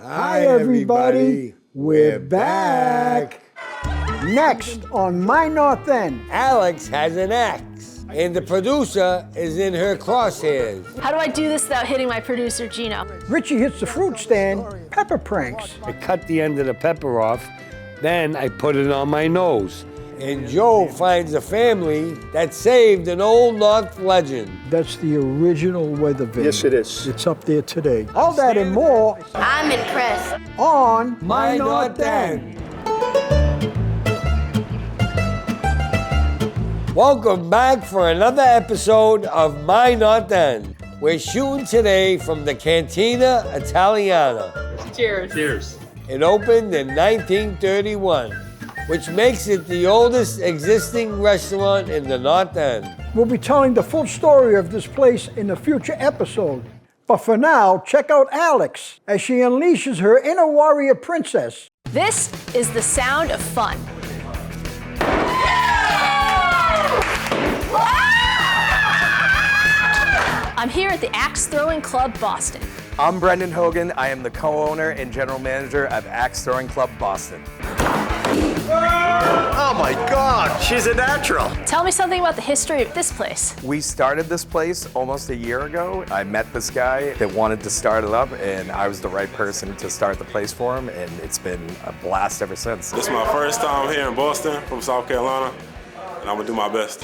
Hi, everybody. We're back. Next on My North End. Alex has an axe, and the producer is in her crosshairs. How do I do this without hitting my producer, Gino? Richie hits the fruit stand, pepper pranks. I cut the end of the pepper off, then I put it on my nose. And Joe finds a family that saved an old North legend. That's the original weather vane. Yes, it is. It's up there today. All that and more I'm impressed. on My North End. Welcome back for another episode of My North End. We're shooting today from the Cantina Italiana. Cheers. Cheers. It opened in 1931, which makes it the oldest existing restaurant in the North End. We'll be telling the full story of this place in a future episode. But for now, check out Alex as she unleashes her inner warrior princess. This is the sound of fun. I'm here at the Axe Throwing Club Boston. I'm Brendan Hogan. I am the co-owner and general manager of Axe Throwing Club Boston. Oh my God, she's a natural. Tell me something about the history of this place. We started this place almost a year ago. I met this guy that wanted to start it up, and I was the right person to start the place for him, and it's been a blast ever since. This is my first time here in Boston from South Carolina, and I'm gonna do my best.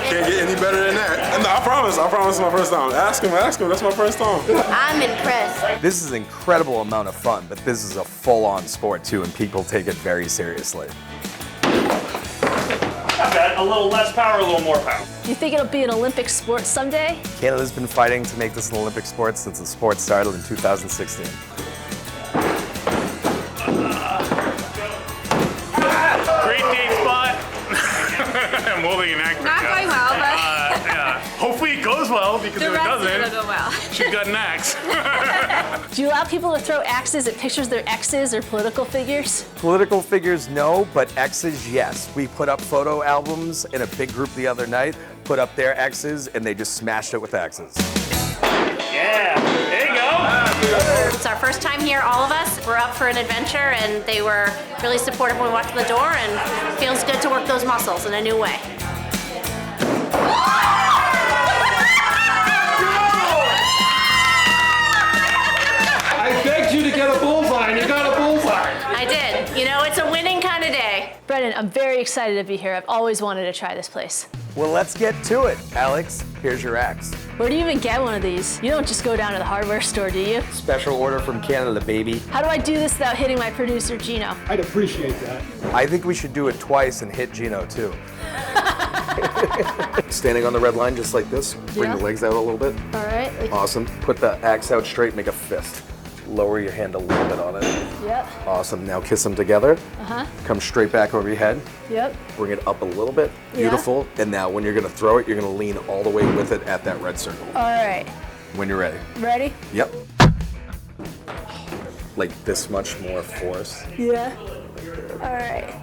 Can't get any better than that. And I promise it's my first time. Ask him, that's my first time. I'm impressed. This is an incredible amount of fun, but this is a full-on sport too, and people take it very seriously. Not bad. A little less power, a little more power. Do you think it'll be an Olympic sport someday? Canada's been fighting to make this an Olympic sport since the sport started in 2016. Great date spot. I'm holding an actor. Not going well, but Yeah. Hopefully it goes well, because the if it rest of doesn't, it'll go well. she's got an axe. Do you allow people to throw axes at pictures of their exes or political figures? Political figures, no, but exes, yes. We put up photo albums in a big group the other night, put up their exes, and they just smashed it with axes. Yeah, there you go. It's our first time here, all of us. We're up for an adventure, and they were really supportive when we walked in the door, and it feels good to work those muscles in a new way. I begged you to get a bullseye, and you got a bullseye. I did. You know, it's a winning kind of day. Brendan, I'm very excited to be here. I've always wanted to try this place. Well, let's get to it. Alex, here's your axe. Where do you even get one of these? You don't just go down to the hardware store, do you? Special order from Canada, baby. How do I do this without hitting my producer, Gino? I'd appreciate that. I think we should do it twice and hit Gino, too. Standing on the red line just like this. Bring Yeah. the legs out a little bit. All right. Awesome. Put the axe out straight, make a fist. Lower your hand a little bit on it. Yep. Awesome. Now kiss them together. Uh-huh. Come straight back over your head. Yep. Bring it up a little bit. Yeah. Beautiful. And now when you're going to throw it, you're going to lean all the way with it at that red circle. All right. When you're ready. Ready? Yep. Like this much more force. Yeah. All right.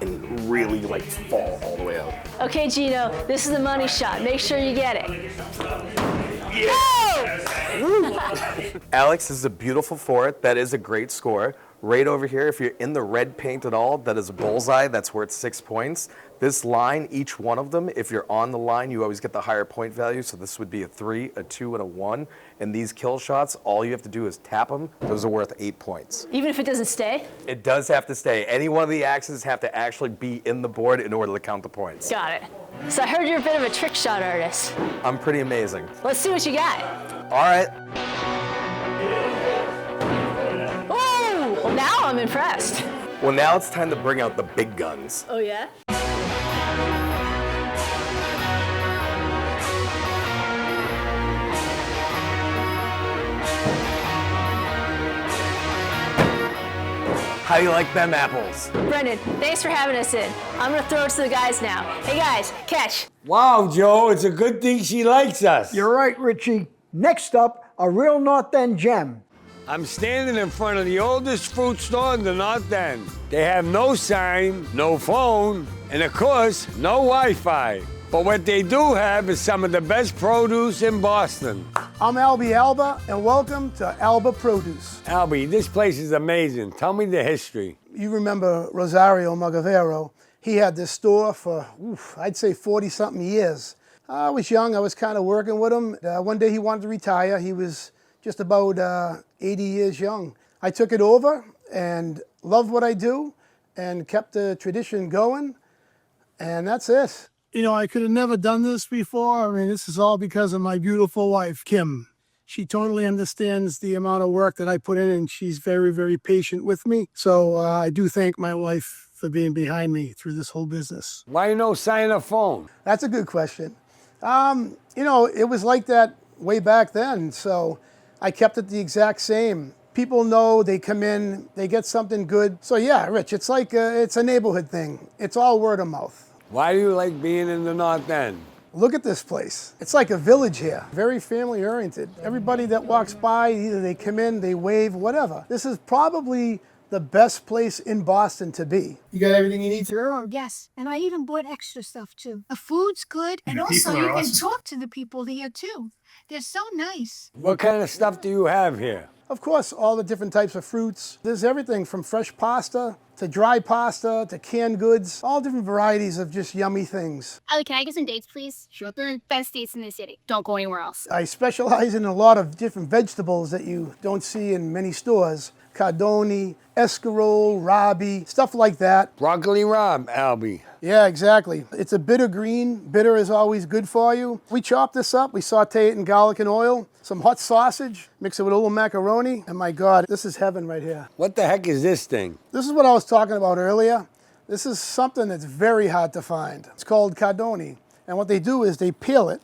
And really like fall all the way out. Okay, Gino, this is the money shot. Make sure you get it. Alex, this is a beautiful fort. That is a great score. Right over here, if you're in the red paint at all, that is a bullseye. That's worth 6 points. This line, each one of them, if you're on the line, you always get the higher point value. So this would be a 3, a 2, and a 1. And these kill shots, all you have to do is tap them. Those are worth 8 points. Even if it doesn't stay? It does have to stay. Any one of the axes have to actually be in the board in order to count the points. Got it. So I heard you're a bit of a trick shot artist. I'm pretty amazing. Let's see what you got. All right. Oh, well now I'm impressed. Well, now it's time to bring out the big guns. Oh yeah? How do you like them apples? Brendan, thanks for having us in. I'm gonna throw it to the guys now. Hey guys, catch. Wow, Joe, it's a good thing she likes us. You're right, Richie. Next up, a real North End gem. I'm standing in front of the oldest fruit store in the North End. They have no sign, no phone, and of course, no Wi-Fi. But what they do have is some of the best produce in Boston. I'm Alba, and welcome to Alba Produce. Alba, this place is amazing. Tell me the history. You remember Rosario Magavero. He had this store for, I'd say 40-something years. I was young, I was kind of working with him. One day he wanted to retire. He was just about 80 years young. I took it over and loved what I do and kept the tradition going, and that's it. You know, I could have never done this before. I mean, this is all because of my beautiful wife, Kim. She totally understands the amount of work that I put in, and she's very, very patient with me. So I do thank my wife for being behind me through this whole business. Why no sign of phone? That's a good question. You know, it was like that way back then, so I kept it the exact same. People know, they come in, they get something good. So yeah, Rich, it's like it's a neighborhood thing. It's all word of mouth. Why do you like being in the North End? Look at this place. It's like a village here. Very family oriented. Everybody that walks by, either they come in, they wave, whatever. This is probably the best place in Boston to be. You got everything you need to? Yes, and I even bought extra stuff too. The food's good, and also you can talk to the people here too. They're so nice. What kind of stuff do you have here? Of course, all the different types of fruits. There's everything from fresh pasta to dry pasta to canned goods, all different varieties of just yummy things. Ali, can I get some dates, please? Sure thing. Best dates in the city. Don't go anywhere else. I specialize in a lot of different vegetables that you don't see in many stores. Cardoni, escarole, rabi, stuff like that. Broccoli rabe, Albie. Yeah, exactly. It's a bitter green. Bitter is always good for you. We chop this up. We saute it in garlic and oil. Some hot sausage. Mix it with a little macaroni. And my God, this is heaven right here. What the heck is this thing? This is what I was talking about earlier. This is something that's very hard to find. It's called cardoni. And what they do is they peel it.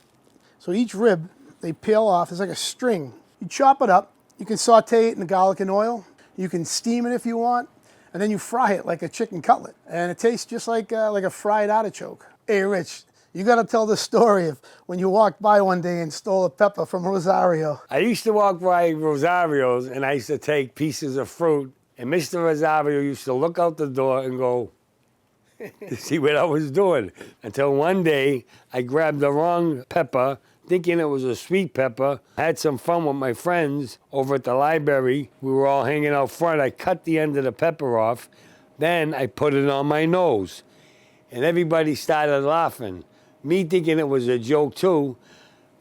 So each rib, they peel off. It's like a string. You chop it up. You can saute it in the garlic and oil. You can steam it if you want. And then you fry it like a chicken cutlet. And it tastes just like a fried artichoke. Hey, Rich, you got to tell the story of when you walked by one day and stole a pepper from Rosario. I used to walk by Rosario's, and I used to take pieces of fruit, and Mr. Rosario used to look out the door and go to see what I was doing. Until one day, I grabbed the wrong pepper, thinking it was a sweet pepper. I had some fun with my friends over at the library. We were all hanging out front. I cut the end of the pepper off. Then I put it on my nose. And everybody started laughing. Me thinking it was a joke too.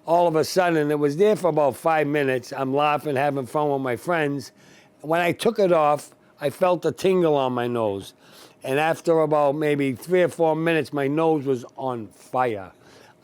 All of a sudden, it was there for about 5 minutes. I'm laughing, having fun with my friends. When I took it off, I felt a tingle on my nose. And after about maybe 3 or 4 minutes, my nose was on fire.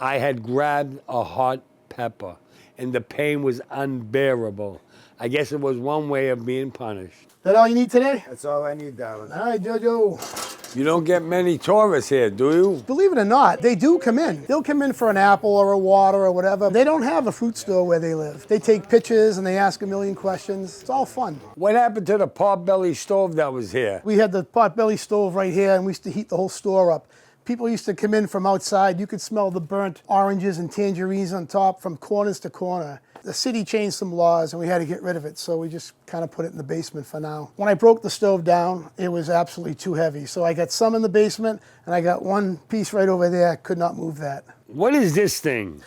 I had grabbed a hot pepper, and the pain was unbearable. I guess it was one way of being punished. That all you need today? That's all I need, darling. All right, Jojo. You don't get many tourists here, do you? Believe it or not, they do come in. They'll come in for an apple or a water or whatever. They don't have a fruit store where they live. They take pictures and they ask a million questions. It's all fun. What happened to the potbelly stove that was here? We had the potbelly stove right here, and we used to heat the whole store up. People used to come in from outside. You could smell the burnt oranges and tangerines on top from corners to corner. The city changed some laws, and we had to get rid of it, so we just kind of put it in the basement for now. When I broke the stove down, it was absolutely too heavy, so I got some in the basement, and I got one piece right over there. I could not move that. What is this thing?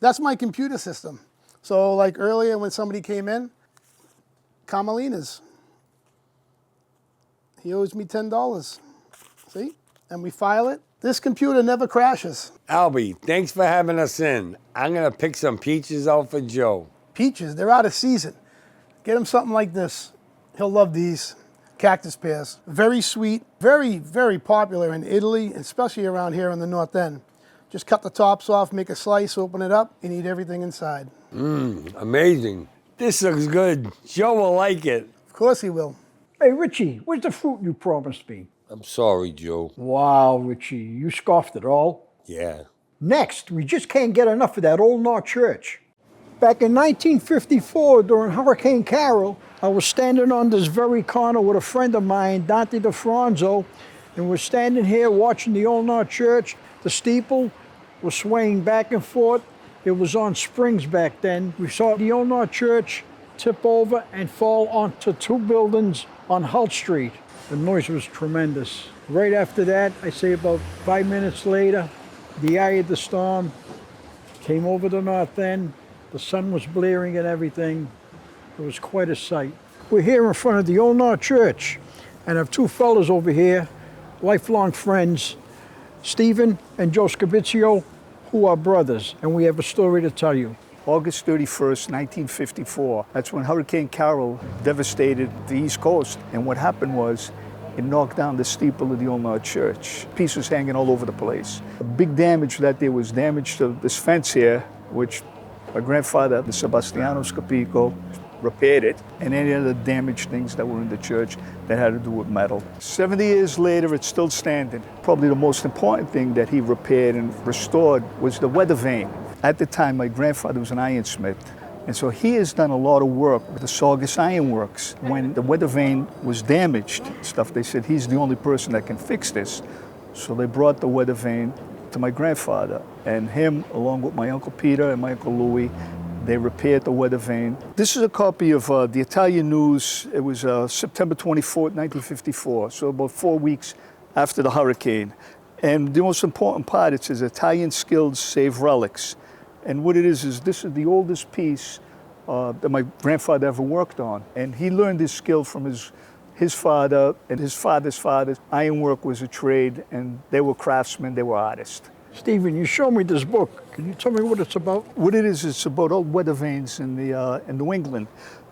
That's my computer system. So like earlier when somebody came in, Carmelina's. He owes me $10. See? And we file it. This computer never crashes. Albie, thanks for having us in. I'm going to pick some peaches out for Joe. Peaches, they're out of season. Get him something like this. He'll love these. Cactus pears. Very sweet, very, very popular in Italy, especially around here in the North End. Just cut the tops off, make a slice, open it up, and eat everything inside. Amazing. This looks good. Joe will like it. Of course he will. Hey, Richie, where's the fruit you promised me? I'm sorry, Joe. Wow, Richie, you scoffed it all. Yeah. Next, we just can't get enough of that old North Church. Back in 1954, during Hurricane Carol, I was standing on this very corner with a friend of mine, Dante DeFranzo, and we're standing here watching the old North Church. The steeple was swaying back and forth. It was on springs back then. We saw the old North Church tip over and fall onto two buildings on Hull Street. The noise was tremendous. Right after that, I say about 5 minutes later, The eye of the storm came over the north end. The sun was blaring and everything. It was quite a sight. We're here in front of the Old North Church, and I have two fellas over here, lifelong friends, Stephen and Joe Scabizio, who are brothers, and we have a story to tell you. August 31st, 1954. That's when Hurricane Carol devastated the East Coast. And what happened was, it knocked down the steeple of the Old North Church. Pieces hanging all over the place. The big damage that there was damage to this fence here, which my grandfather, the Sebastiano Scapico, repaired it, and any other damaged things that were in the church that had to do with metal. 70 years later, it's still standing. Probably the most important thing that he repaired and restored was the weather vane. At the time, my grandfather was an ironsmith, and so he has done a lot of work with the Saugus Iron Works. When the weather vane was damaged, they said he's the only person that can fix this. So they brought the weather vane to my grandfather, and him, along with my Uncle Peter and my Uncle Louis, they repaired the weather vane. This is a copy of the Italian News. It was September 24th, 1954, so about 4 weeks after the hurricane. And the most important part, it says Italian skills save relics. And what it is this is the oldest piece that my grandfather ever worked on. And he learned this skill from his father and his father's father. Ironwork was a trade, and they were craftsmen, they were artists. Stephen, you showed me this book. Can you tell me what it's about? What it is, it's about old weather vanes in New England.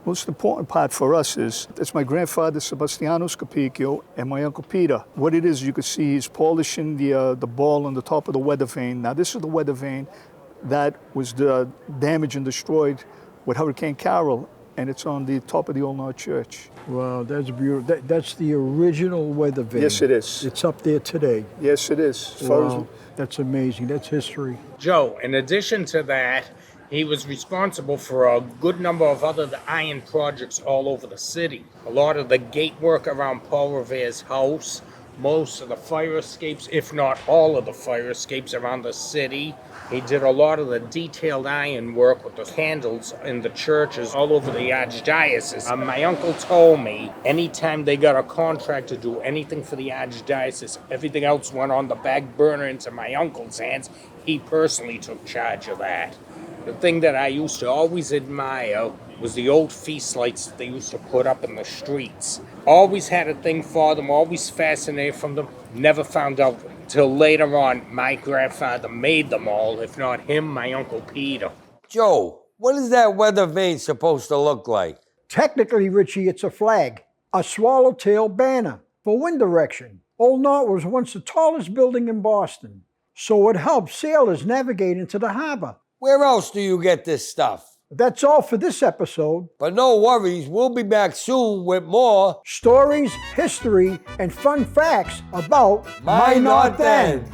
Most important part for us is, it's my grandfather, Sebastiano Scapico, and my Uncle Peter. What it is, you can see he's polishing the ball on the top of the weather vane. Now, this is the weather vane that was damaged and destroyed with Hurricane Carol, and it's on the top of the Old North Church. Wow, that's beautiful. That's the original weather vane. Yes, it is. It's up there today. Yes, it is. Wow, that's amazing. That's history. Joe, in addition to that, he was responsible for a good number of other iron projects all over the city. A lot of the gate work around Paul Revere's house, most of the fire escapes, if not all of the fire escapes around the city. He did a lot of the detailed iron work with the candles in the churches all over the archdiocese. My uncle told me anytime they got a contract to do anything for the archdiocese, everything else went on the back burner into my uncle's hands. He personally took charge of that. The thing that I used to always admire was the old feast lights that they used to put up in the streets. Always had a thing for them, always fascinated from them. Never found out until later on my grandfather made them all, if not him, my Uncle Peter. Joe, what is that weather vane supposed to look like? Technically, Richie, it's a flag, a swallowtail banner for wind direction. Old North was once the tallest building in Boston, so it helped sailors navigate into the harbor. Where else do you get this stuff? That's all for this episode. But no worries, we'll be back soon with more stories, history, and fun facts about my North End.